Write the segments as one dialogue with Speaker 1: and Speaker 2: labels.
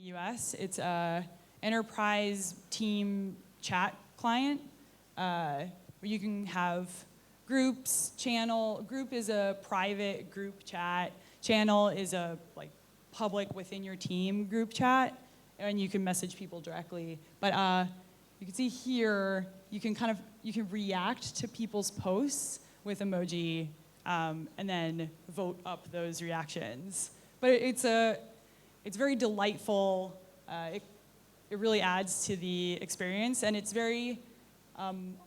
Speaker 1: the US. It's a enterprise team chat client where you can have groups, channel. Group is a private group chat. Channel is a public within your team group chat, and you can message people directly. But you can see here, you can react to people's posts with emoji, and then vote up those reactions. But it's very delightful. It really adds to the experience, and it's very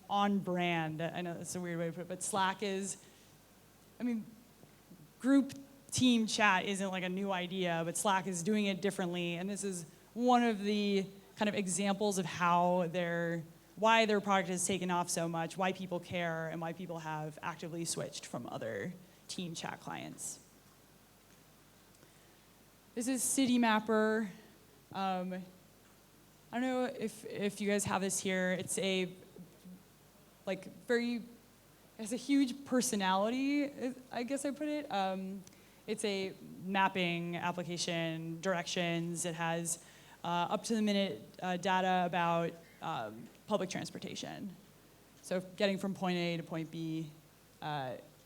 Speaker 1: on brand. I know that's a weird way to put it, but Slack is, group team chat isn't like a new idea, but Slack is doing it differently, and this is one of the kind of examples of why their product has taken off so much, why people care, and why people have actively switched from other team chat clients. This is City Mapper. I don't know if you guys have this here. It's a it has a huge personality, I guess I put it. It's a mapping application, directions. It has up-to-the-minute data about public transportation. So getting from point A to point B.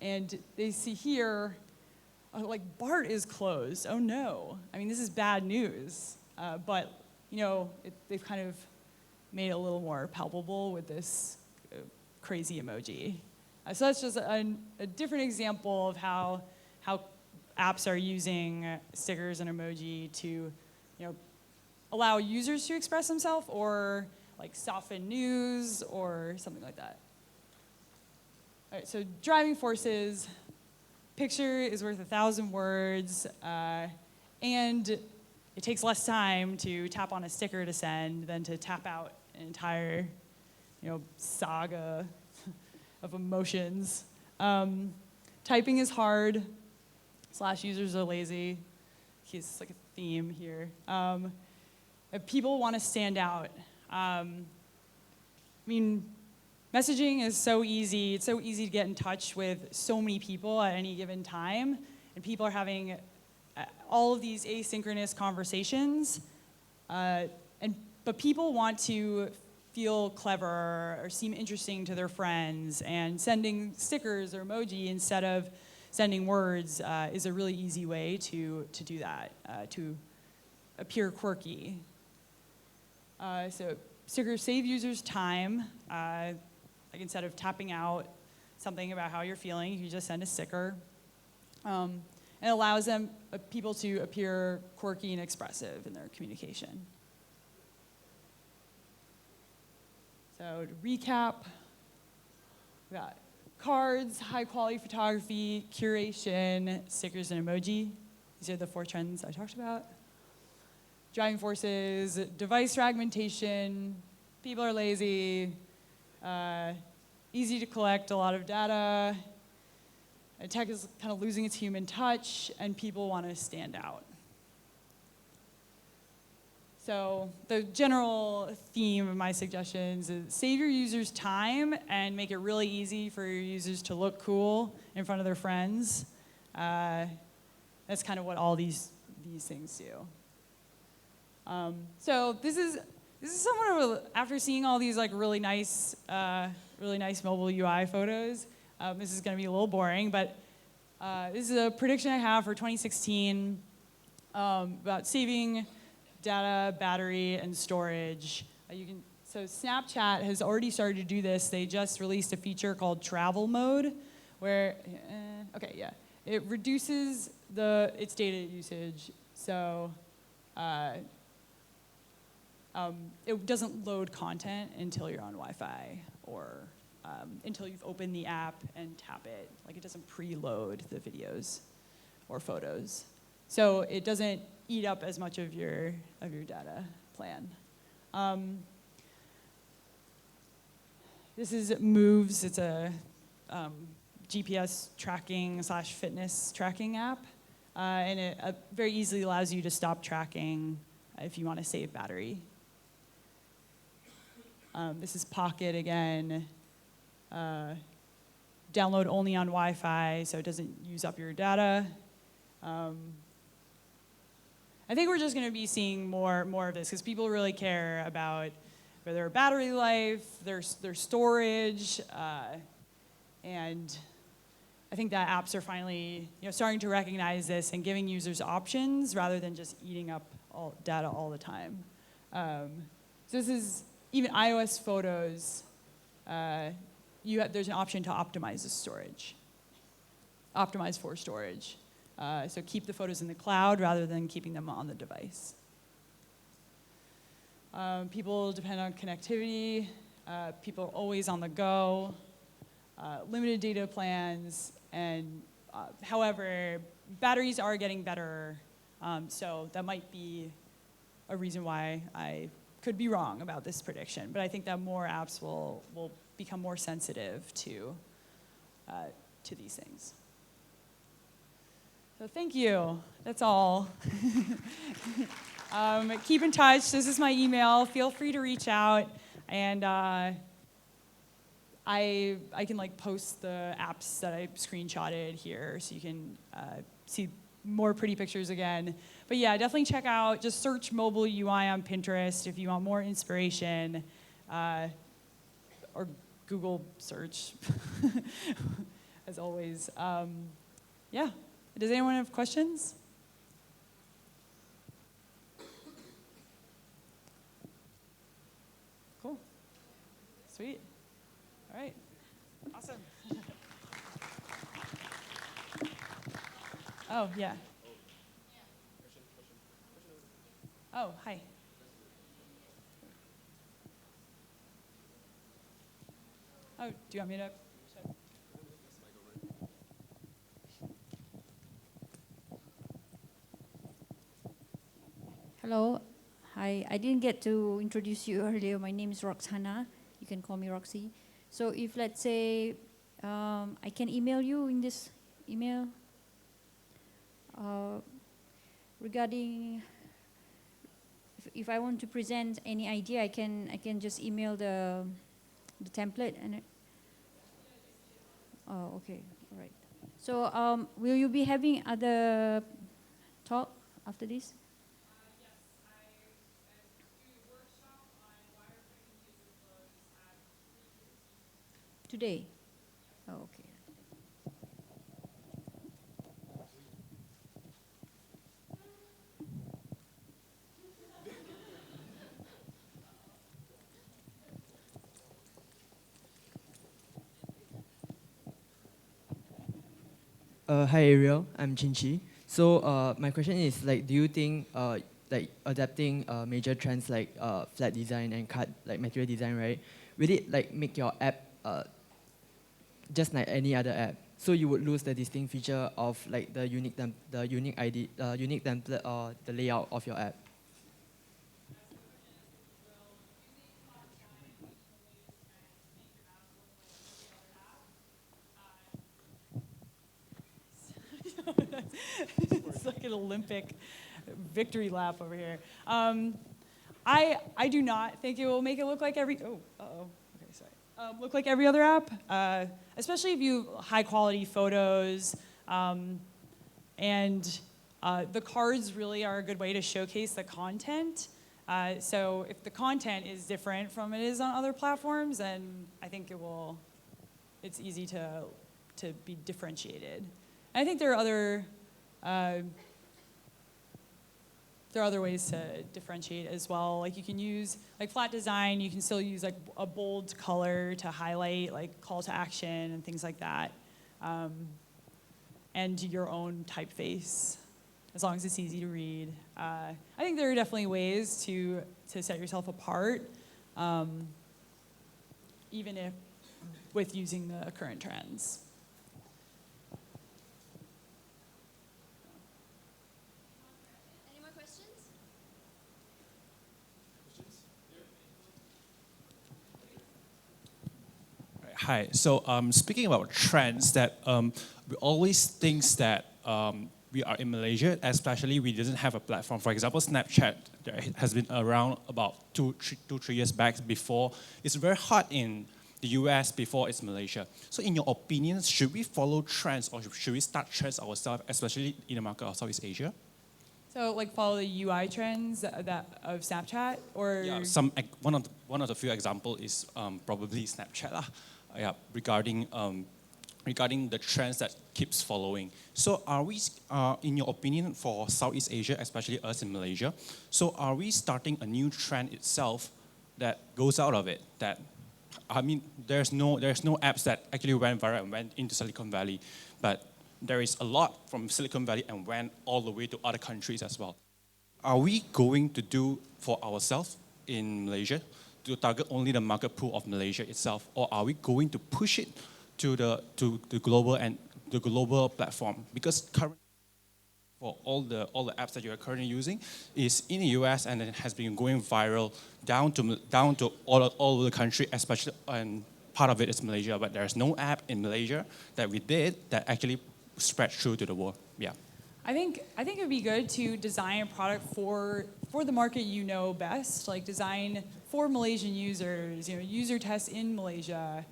Speaker 1: And they see here, BART is closed. Oh no. This is bad news. But they've kind of made it a little more palpable with this crazy emoji. So that's just a different example of how apps are using stickers and emoji to allow users to express themselves, or soften news or something like that. All right, so driving forces. Picture is worth 1,000 words, and it takes less time to tap on a sticker to send than to tap out an entire saga of emotions. Typing is hard, / users are lazy. It's like a theme here. People want to stand out. Messaging is so easy. It's so easy to get in touch with so many people at any given time, and people are having all of these asynchronous conversations. But people want to feel clever or seem interesting to their friends, and sending stickers or emoji instead of sending words is a really easy way to do that, to appear quirky. So stickers save users time. Instead of tapping out something about how you're feeling, you can just send a sticker. It allows people to appear quirky and expressive in their communication. So to recap, we got cards, high quality photography, curation, stickers, and emoji. These are the 4 trends I talked about. Driving forces, device fragmentation, people are lazy, easy to collect a lot of data, tech is kind of losing its human touch, and people want to stand out. So the general theme of my suggestions is save your users time and make it really easy for your users to look cool in front of their friends. That's kind of what all these things do. So this is somewhat of after seeing all these really nice mobile UI photos. This is going to be a little boring, but this is a prediction I have for 2016 about saving data, battery, and storage. So Snapchat has already started to do this. They just released a feature called Travel Mode, where it reduces its data usage. So it doesn't load content until you're on Wi-Fi, or until you've opened the app and tap it. It doesn't preload the videos or photos. So it doesn't eat up as much of your data plan. This is Moves. It's a GPS tracking / fitness tracking app. And it very easily allows you to stop tracking if you want to save battery. This is Pocket again. Download only on Wi-Fi, so it doesn't use up your data. I think we're just going to be seeing more of this because people really care about their battery life, their storage, and I think that apps are finally starting to recognize this and giving users options rather than just eating up all data all the time. So this is even iOS photos. There's an option to optimize the storage, optimize for storage. So keep the photos in the cloud rather than keeping them on the device. People depend on connectivity. People are always on the go. Limited data plans. And however, batteries are getting better. So that might be a reason why I could be wrong about this prediction. But I think that more apps will become more sensitive to these things. So thank you. That's all. Keep in touch. This is my email. Feel free to reach out. And I can post the apps that I screenshotted here so you can see more pretty pictures again. But yeah, definitely check out, just search mobile UI on Pinterest if you want more inspiration, or Google search, as always. Yeah, does anyone have questions? Cool, sweet. All right, awesome. Oh, yeah. Oh, hi. Oh, do you want me to?
Speaker 2: Hello. Hi. I didn't get to introduce you earlier. My name is Roxana. You can call me Roxy. So if, let's say, I can email you in this email regarding if I want to present any idea, I can just email the template and. Oh, okay, all right. So will you be having other talk after this?
Speaker 1: Yes, I do a workshop on wireframing user flows at 3:15.
Speaker 2: Today. Oh, okay.
Speaker 3: Hi Ariel, I'm Chinchi. So my question is do you think adapting major trends like flat design and cut material design, right? Will it make your app just like any other app? So you would lose the distinct feature of the unique unique template or the layout of your app.
Speaker 1: It's like an Olympic victory lap over here. I do not think it will make it look like every. Oh, okay, sorry. Look like every other app, especially if you have high quality photos, and the cards really are a good way to showcase the content. So if the content is different from it is on other platforms, then I think it's easy to be differentiated. And I think there are other ways to differentiate as well. Like you can use flat design. You can still use a bold color to highlight call to action and things like that, and your own typeface, as long as it's easy to read. I think there are definitely ways to set yourself apart, even if with using the current trends.
Speaker 4: Hi. So speaking about trends, that we always think that we are in Malaysia, especially we didn't have a platform. For example, Snapchat has been around about 3 years back before. It's very hot in the US before it's Malaysia. So in your opinion, should we follow trends or should we start trends ourselves, especially in the market of Southeast Asia?
Speaker 1: So like follow the UI trends of Snapchat, or
Speaker 4: Yeah, one of the few example is probably Snapchat lah. Yeah, regarding the trends that keeps following. So are we, in your opinion, for Southeast Asia, especially us in Malaysia, so are we starting a new trend itself that goes out of it? That, I mean, there's no apps that actually went viral and went into Silicon Valley, but there is a lot from Silicon Valley and went all the way to other countries as well. Are we going to do for ourselves in Malaysia to target only the market pool of Malaysia itself, or are we going to push it to the global and the global platform? Because currently, for all the apps that you are currently using is in the US, and it has been going viral down to all over the country, especially, and part of it is Malaysia, but there's no app in Malaysia that we did that actually spread through to the world. Yeah.
Speaker 1: I think it would be good to design a product for the market you know best, like design for Malaysian users, user tests in Malaysia.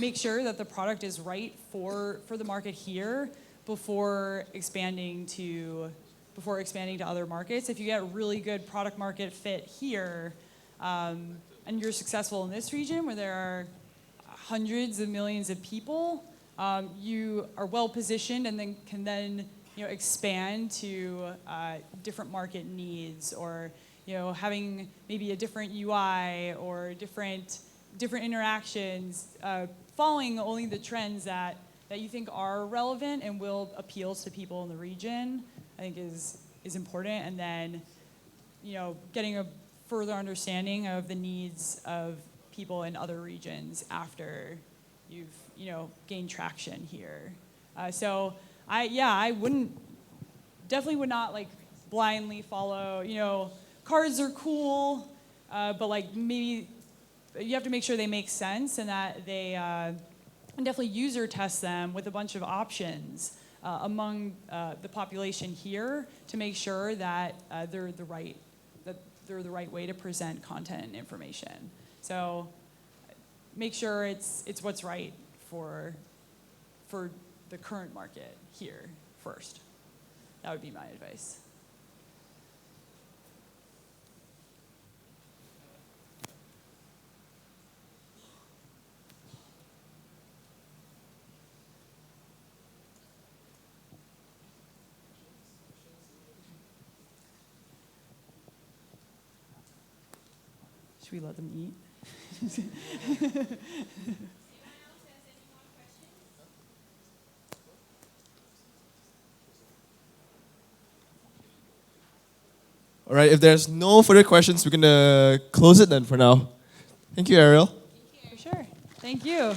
Speaker 1: Make sure that the product is right for the market here before expanding to other markets. If you get really good product market fit here, and you're successful in this region where there are hundreds of millions of people, you are well positioned and then can expand to different market needs, or having maybe a different UI or different interactions, following only the trends that you think are relevant and will appeal to people in the region, I think is important. And then getting a further understanding of the needs of people in other regions after you've gained traction here. So I definitely would not like blindly follow. Cards are cool, but like maybe you have to make sure they make sense and that they and definitely user test them with a bunch of options among the population here to make sure that they're the right way to present content and information. So make sure it's what's right for the current market here first. That would be my advice. Should we let them eat?
Speaker 5: All right, if there's no further questions, we're going to close it then for now. Thank you, Arielle.
Speaker 1: For sure. Thank you.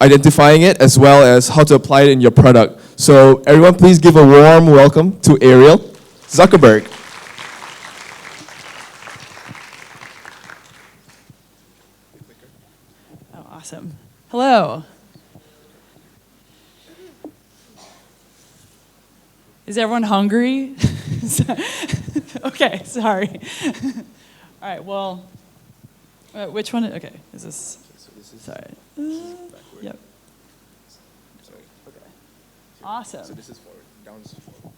Speaker 5: Identifying it as well as how to apply it in your product. So everyone please give a warm welcome to Arielle Zuckerberg.
Speaker 1: Oh, awesome. Hello. Is everyone hungry? Okay, sorry. All right, well, which one? Okay, is this? Sorry. Yep. Okay. Awesome.
Speaker 5: So this is forward, down is forward.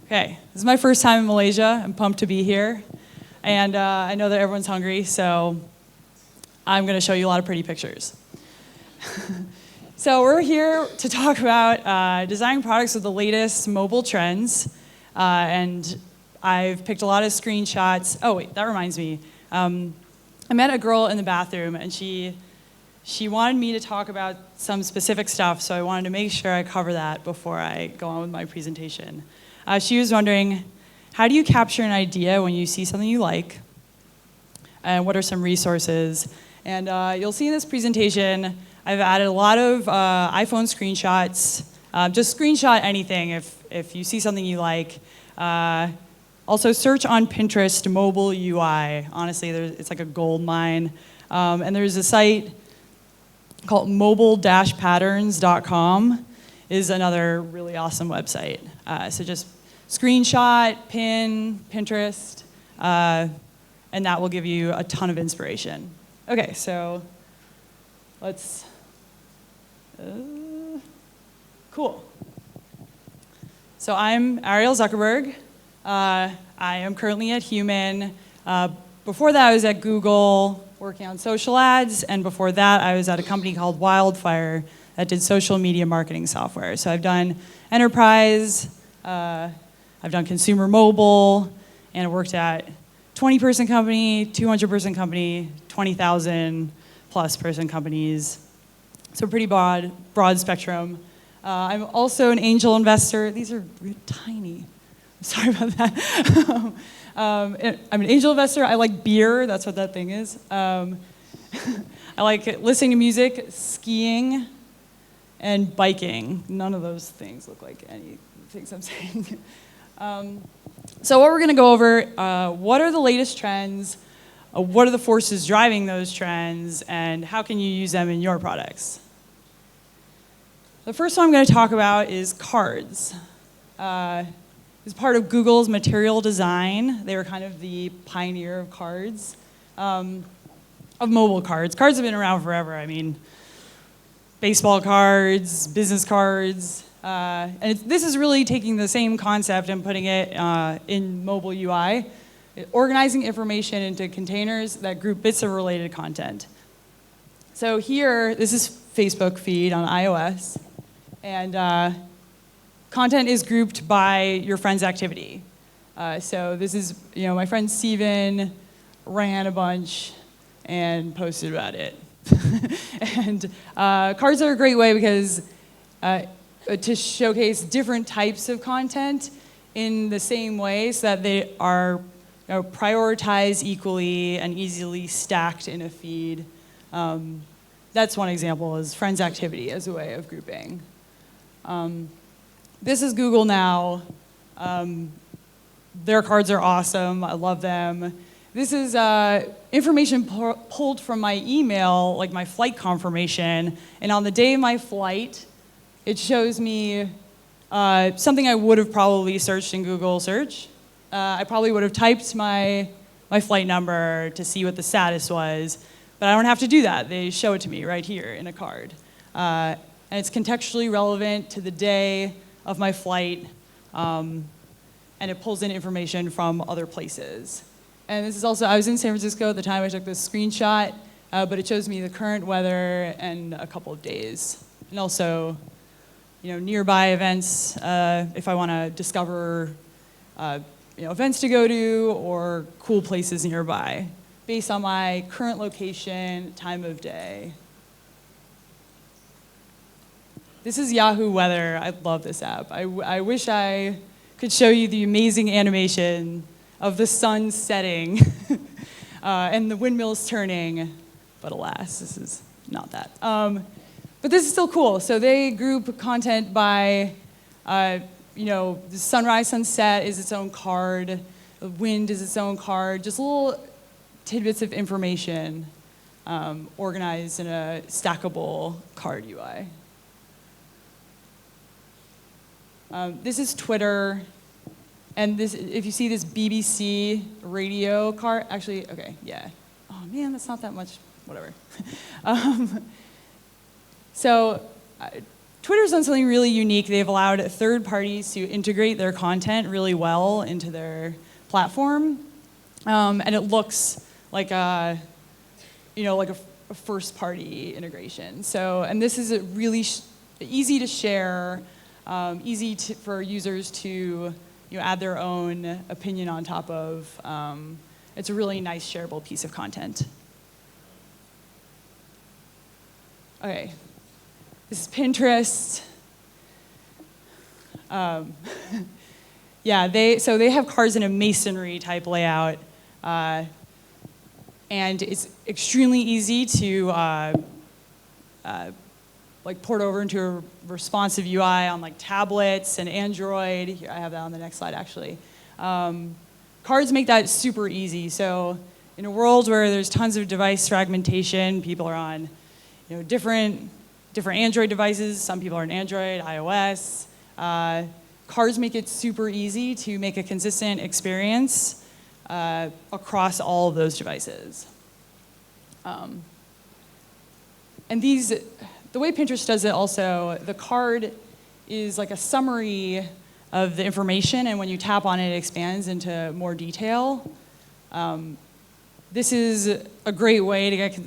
Speaker 1: Okay, this is my first time in Malaysia. I'm pumped to be here. And I know that everyone's hungry, so I'm going to show you a lot of pretty pictures. So we're here to talk about designing products with the latest mobile trends. And I've picked a lot of screenshots. Oh, wait, that reminds me. I met a girl in the bathroom, and she wanted me to talk about some specific stuff, so I wanted to make sure I cover that before I go on with my presentation. She was wondering, how do you capture an idea when you see something you like? And what are some resources? And you'll see in this presentation, I've added a lot of iPhone screenshots. Just screenshot anything if you see something you like. Also, search on Pinterest mobile UI. Honestly, it's like a gold mine. And there's a site called mobile-patterns.com is another really awesome website. So just screenshot, pin, Pinterest, and that will give you a ton of inspiration. Okay, so let's, cool. So I'm Arielle Zuckerberg. I am currently at Human. Before that, I was at Google working on social ads, and before that, I was at a company called Wildfire that did social media marketing software. So I've done enterprise, I've done consumer mobile, and I worked at 20-person company, 200-person company, 20,000 plus person companies. So pretty broad spectrum. I'm also an angel investor. These are tiny. I'm sorry about that. I'm an angel investor. I like beer. That's what that thing is. I like listening to music, skiing, and biking. None of those things look like any things I'm saying. So what we're going to go over, what are the latest trends, what are the forces driving those trends, and how can you use them in your products? The first one I'm going to talk about is cards. As part of Google's material design, they were kind of the pioneer of cards, of mobile cards. Cards have been around forever. I mean, baseball cards, business cards, and this is really taking the same concept and putting it in mobile UI, organizing information into containers that group bits of related content. So here, this is Facebook feed on iOS, and content is grouped by your friend's activity. So this is, my friend Steven ran a bunch and posted about it. And cards are a great way because to showcase different types of content in the same way so that they are prioritized equally and easily stacked in a feed. That's one example, is friends activity as a way of grouping. This is Google Now. Their cards are awesome. I love them. This is information pulled from my email, like my flight confirmation. And on the day of my flight, it shows me something I would have probably searched in Google search. I probably would have typed my flight number to see what the status was. But I don't have to do that. They show it to me right here in a card. And it's contextually relevant to the day of my flight, and it pulls in information from other places. And this is also, I was in San Francisco at the time I took this screenshot, but it shows me the current weather and a couple of days. And also, nearby events, if I want to discover events to go to or cool places nearby, based on my current location, time of day. This is Yahoo Weather. I love this app. I wish I could show you the amazing animation of the sun setting and the windmills turning, but alas, this is not that. But this is still cool. So they group content by, the sunrise, sunset is its own card, the wind is its own card, just little tidbits of information organized in a stackable card UI. This is Twitter, and this, if you see this BBC radio card, actually, okay, yeah. Oh man, that's not that much, whatever. Twitter's done something really unique. They've allowed third parties to integrate their content really well into their platform, and it looks like a first party integration. So, and this is a really easy to share, easy for users to add their own opinion on top of. It's a really nice shareable piece of content. Okay, this is Pinterest. Yeah, they have cards in a masonry type layout, and it's extremely easy to port over into a responsive UI on tablets and Android. Here, I have that on the next slide actually. cards make that super easy. So in a world where there's tons of device fragmentation, people are on different Android devices. Some people are on Android, iOS. Cards make it super easy to make a consistent experience across all of those devices. And the way Pinterest does it also, the card is like a summary of the information, and when you tap on it, it expands into more detail. This is a great way to get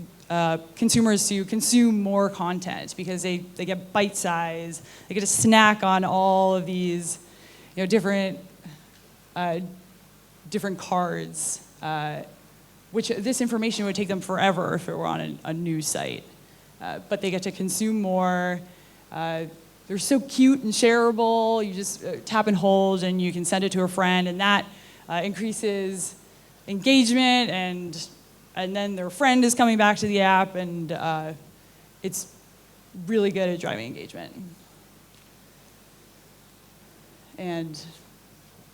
Speaker 1: consumers to consume more content because they get bite size, they get a snack on all of these different cards, which this information would take them forever if it were on a news site. But they get to consume more. They're so cute and shareable. You just tap and hold, and you can send it to a friend, and that increases engagement, and then their friend is coming back to the app, and it's really good at driving engagement. And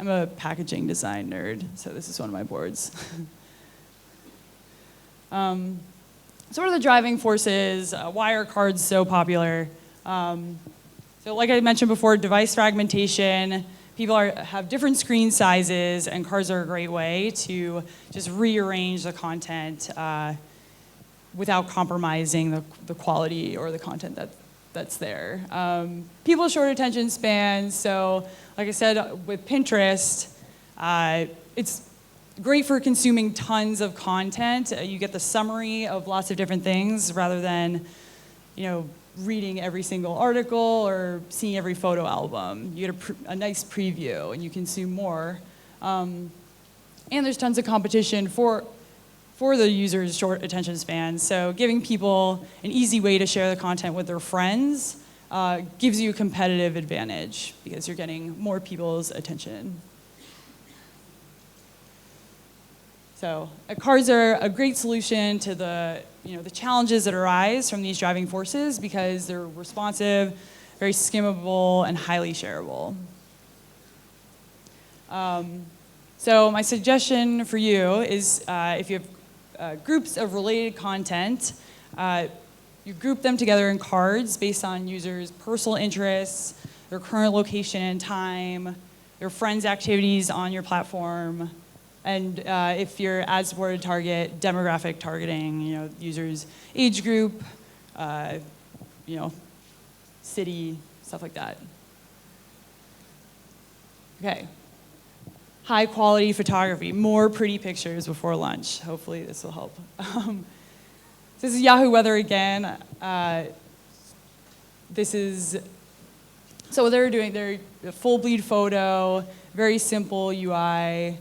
Speaker 1: I'm a packaging design nerd, so this is one of my boards. So what are the driving forces? Why are cards so popular? So like I mentioned before, device fragmentation. People have different screen sizes, and cards are a great way to just rearrange the content without compromising the quality or the content that's there. People with short attention spans, so like I said, with Pinterest, it's great for consuming tons of content. You get the summary of lots of different things rather than, reading every single article or seeing every photo album. You get a nice preview, and you consume more. And there's tons of competition for the user's short attention span. So giving people an easy way to share the content with their friends gives you a competitive advantage because you're getting more people's attention. So cards are a great solution to the challenges that arise from these driving forces because they're responsive, very skimmable, and highly shareable. So my suggestion for you is if you have groups of related content, you group them together in cards based on users' personal interests, their current location and time, their friends' activities on your platform, and if your ad-supported target, demographic targeting, users' age group, city, stuff like that. Okay. High quality photography, more pretty pictures before lunch. Hopefully this will help. This is Yahoo Weather again. So what they're doing, they're a full bleed photo, very simple UI.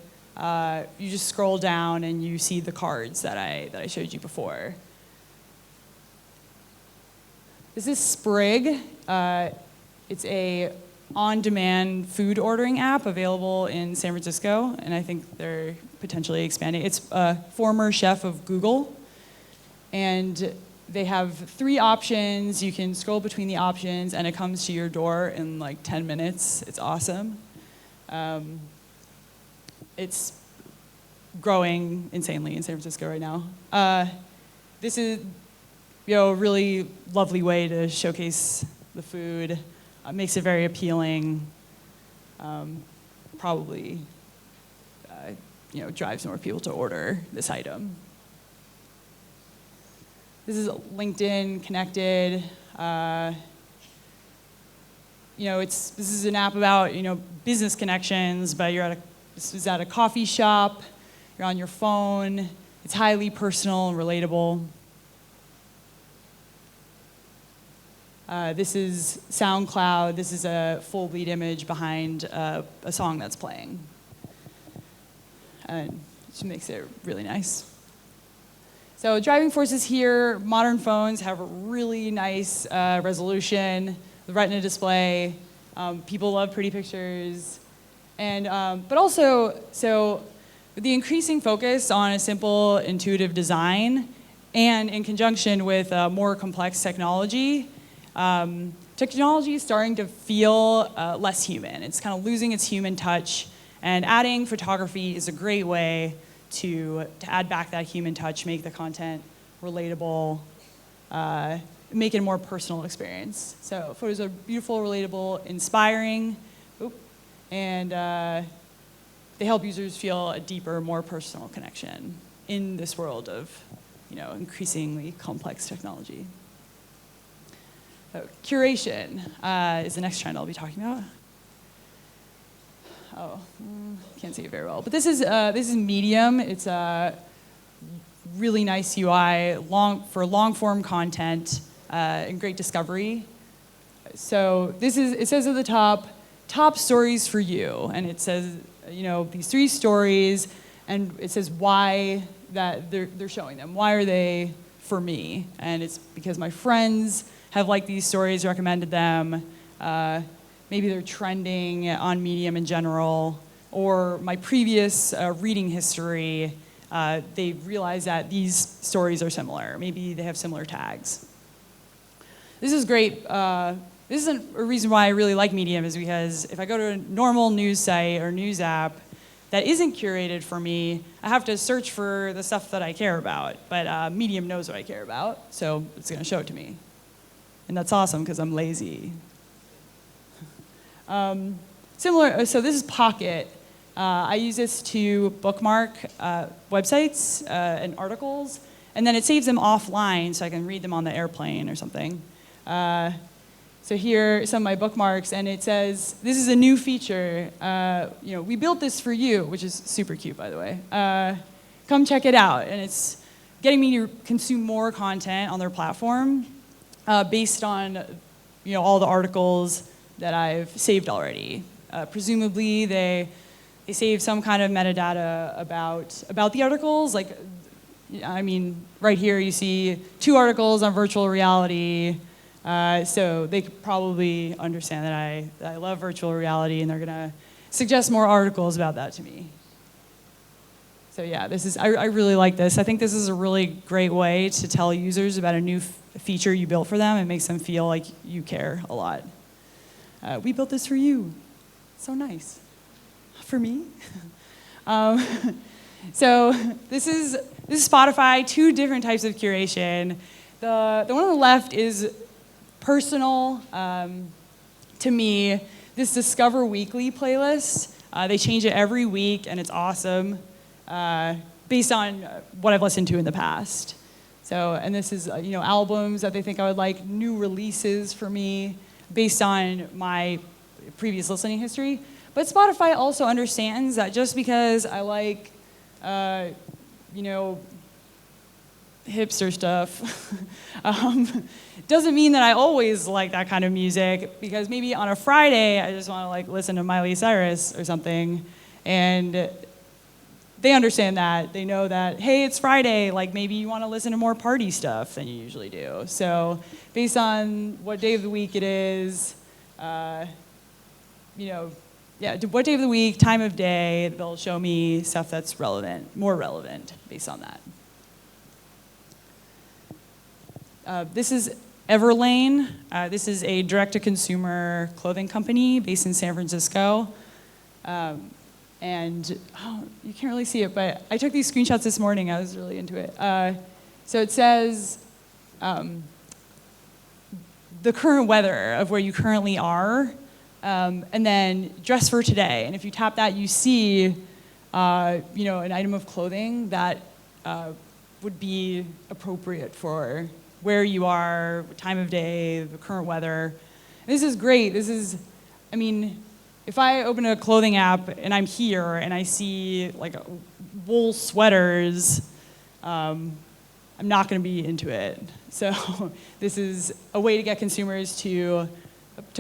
Speaker 1: You just scroll down and you see the cards that I showed you before. This is Sprig. It's a on-demand food ordering app available in San Francisco, and I think they're potentially expanding. It's a former chef of Google, and they have 3 options. You can scroll between the options, and it comes to your door in like 10 minutes. It's awesome. It's growing insanely in San Francisco right now. This is a really lovely way to showcase the food. Makes it very appealing. Probably drives more people to order this item. This is LinkedIn Connected. This is an app about business connections, but this is at a coffee shop. You're on your phone. It's highly personal and relatable. This is SoundCloud. This is a full bleed image behind a song that's playing. And it just makes it really nice. So driving forces here, modern phones have a really nice resolution, the Retina display. People love pretty pictures. And, but also, so with the increasing focus on a simple, intuitive design, and in conjunction with more complex technology, technology is starting to feel less human. It's kind of losing its human touch, And adding photography is a great way to add back that human touch, make the content relatable, make it a more personal experience. So photos are beautiful, relatable, inspiring, and they help users feel a deeper, more personal connection in this world of, increasingly complex technology. So, curation is the next trend I'll be talking about. Oh, can't see it very well. But this is Medium. It's a really nice UI for long-form content and great discovery. So it says at the top stories for you, and it says these 3 stories, and it says why that they're showing them. Why are they for me? And it's because my friends have liked these stories, recommended them. Maybe they're trending on Medium in general, or my previous reading history, they realize that these stories are similar. Maybe they have similar tags. This is great. This is a reason why I really like Medium, is because if I go to a normal news site or news app that isn't curated for me, I have to search for the stuff that I care about. But Medium knows what I care about, so it's going to show it to me. And that's awesome, because I'm lazy. So this is Pocket. I use this to bookmark websites and articles, and then it saves them offline so I can read them on the airplane or something. So here are some of my bookmarks, and it says, this is a new feature. We built this for you, which is super cute, by the way. Come check it out. And it's getting me to consume more content on their platform based on all the articles that I've saved already. Presumably, they save some kind of metadata about the articles. Like, right here you see 2 articles on virtual reality. So they could probably understand that I love virtual reality, and they're gonna suggest more articles about that to me. So yeah, I really like this. I think this is a really great way to tell users about a new feature you built for them. It makes them feel like you care a lot. We built this for you. So nice. For me. So this is Spotify, 2 different types of curation. The one on the left is personal to me. This Discover Weekly playlist, they change it every week, and it's awesome based on what I've listened to in the past. So, and this is albums that they think I would like, new releases for me based on my previous listening history. But Spotify also understands that just because I like hipster stuff doesn't mean that I always like that kind of music, because maybe on a Friday I just want to listen to Miley Cyrus or something, and they understand that. They know that, hey, it's Friday, maybe you want to listen to more party stuff than you usually do. So based on what day of the week it is, what day of the week, time of day, they'll show me stuff that's more relevant based on that. This is Everlane. This is a direct-to-consumer clothing company based in San Francisco. And you can't really see it, but I took these screenshots this morning. I was really into it. So it says the current weather of where you currently are, and then dress for today. And if you tap that, you see an item of clothing that would be appropriate for where you are, time of day, the current weather. And this is great. If I open a clothing app and I'm here and I see wool sweaters, I'm not going to be into it. So this is a way to get consumers to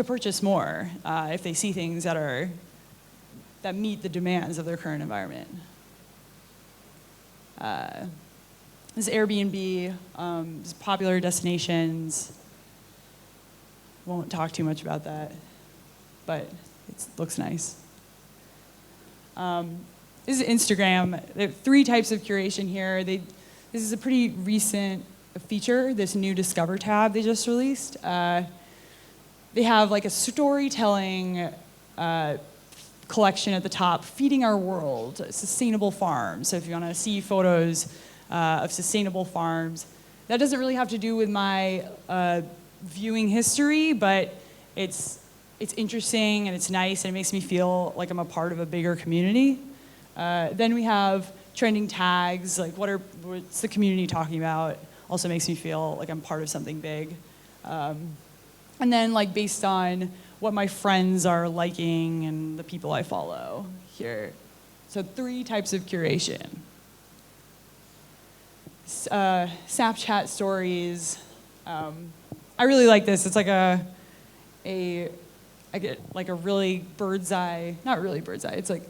Speaker 1: purchase more if they see things that meet the demands of their current environment. This is Airbnb, this is popular destinations. Won't talk too much about that, but it looks nice. This is Instagram. There are 3 types of curation here. This is a pretty recent feature, this new Discover tab they just released. They have a storytelling collection at the top, Feeding Our World, Sustainable Farms. So if you want to see photos of sustainable farms, that doesn't really have to do with my viewing history, but it's interesting and it's nice and it makes me feel like I'm a part of a bigger community. Then we have trending tags, like what's the community talking about? Also makes me feel like I'm part of something big. And then like based on what my friends are liking and the people I follow here. So 3 types of curation. Snapchat stories. I really like this. It's like I get like a really bird's eye, not really bird's eye, it's like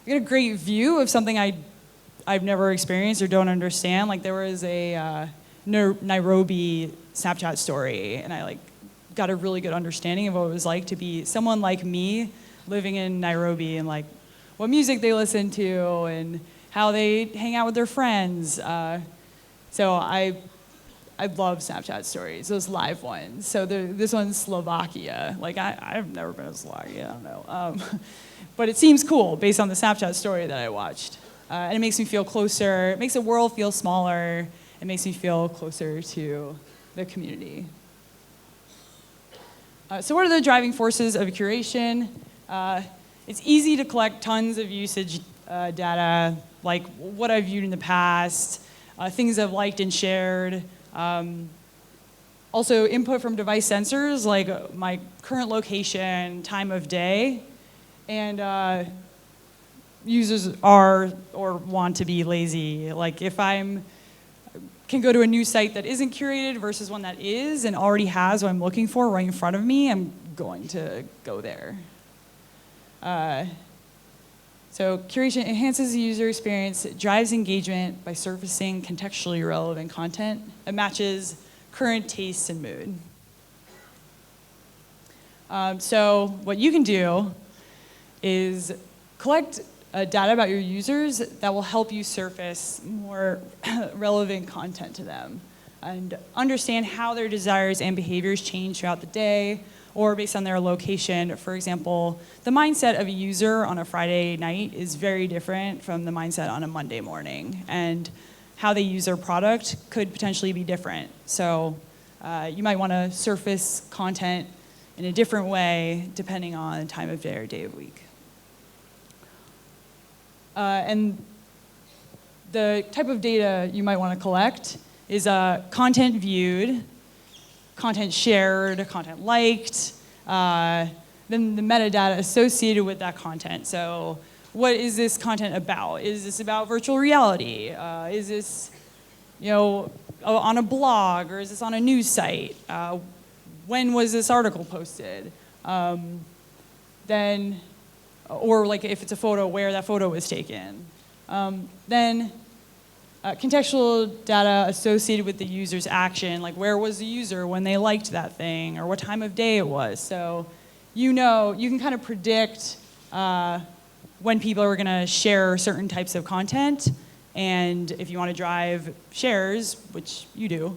Speaker 1: I get a great view of something I've never experienced or don't understand. Like there was a Nairobi Snapchat story, and I like got a really good understanding of what it was like to be someone like me living in Nairobi and like what music they listen to and how they hang out with their friends. So I love Snapchat stories, those live ones. So this one's Slovakia. Like I've never been to Slovakia, I don't know. But it seems cool based on the Snapchat story that I watched. And it makes me feel closer, it makes the world feel smaller, it makes me feel closer to the community. So what are the driving forces of curation? It's easy to collect tons of usage data, like what I've viewed in the past, things I've liked and shared. Also input from device sensors, like my current location, time of day, and users are or want to be lazy. Like if can go to a new site that isn't curated versus one that is and already has what I'm looking for right in front of me, I'm going to go there. So curation enhances the user experience, it drives engagement by surfacing contextually relevant content. It matches current tastes and mood. So what you can do is collect data about your users that will help you surface more relevant content to them and understand how their desires and behaviors change throughout the day or based on their location. For example, the mindset of a user on a Friday night is very different from the mindset on a Monday morning, and how they use their product could potentially be different. So you might want to surface content in a different way depending on time of day or day of week. And the type of data you might want to collect is content viewed, content shared, content liked, then the metadata associated with that content. So what is this content about? Is this about virtual reality? Is this on a blog, or is this on a news site? When was this article posted? Or like if it's a photo, where that photo was taken. Then contextual data associated with the user's action, like where was the user when they liked that thing, or what time of day it was. So you can kind of predict when people are gonna share certain types of content, and if you wanna drive shares, which you do,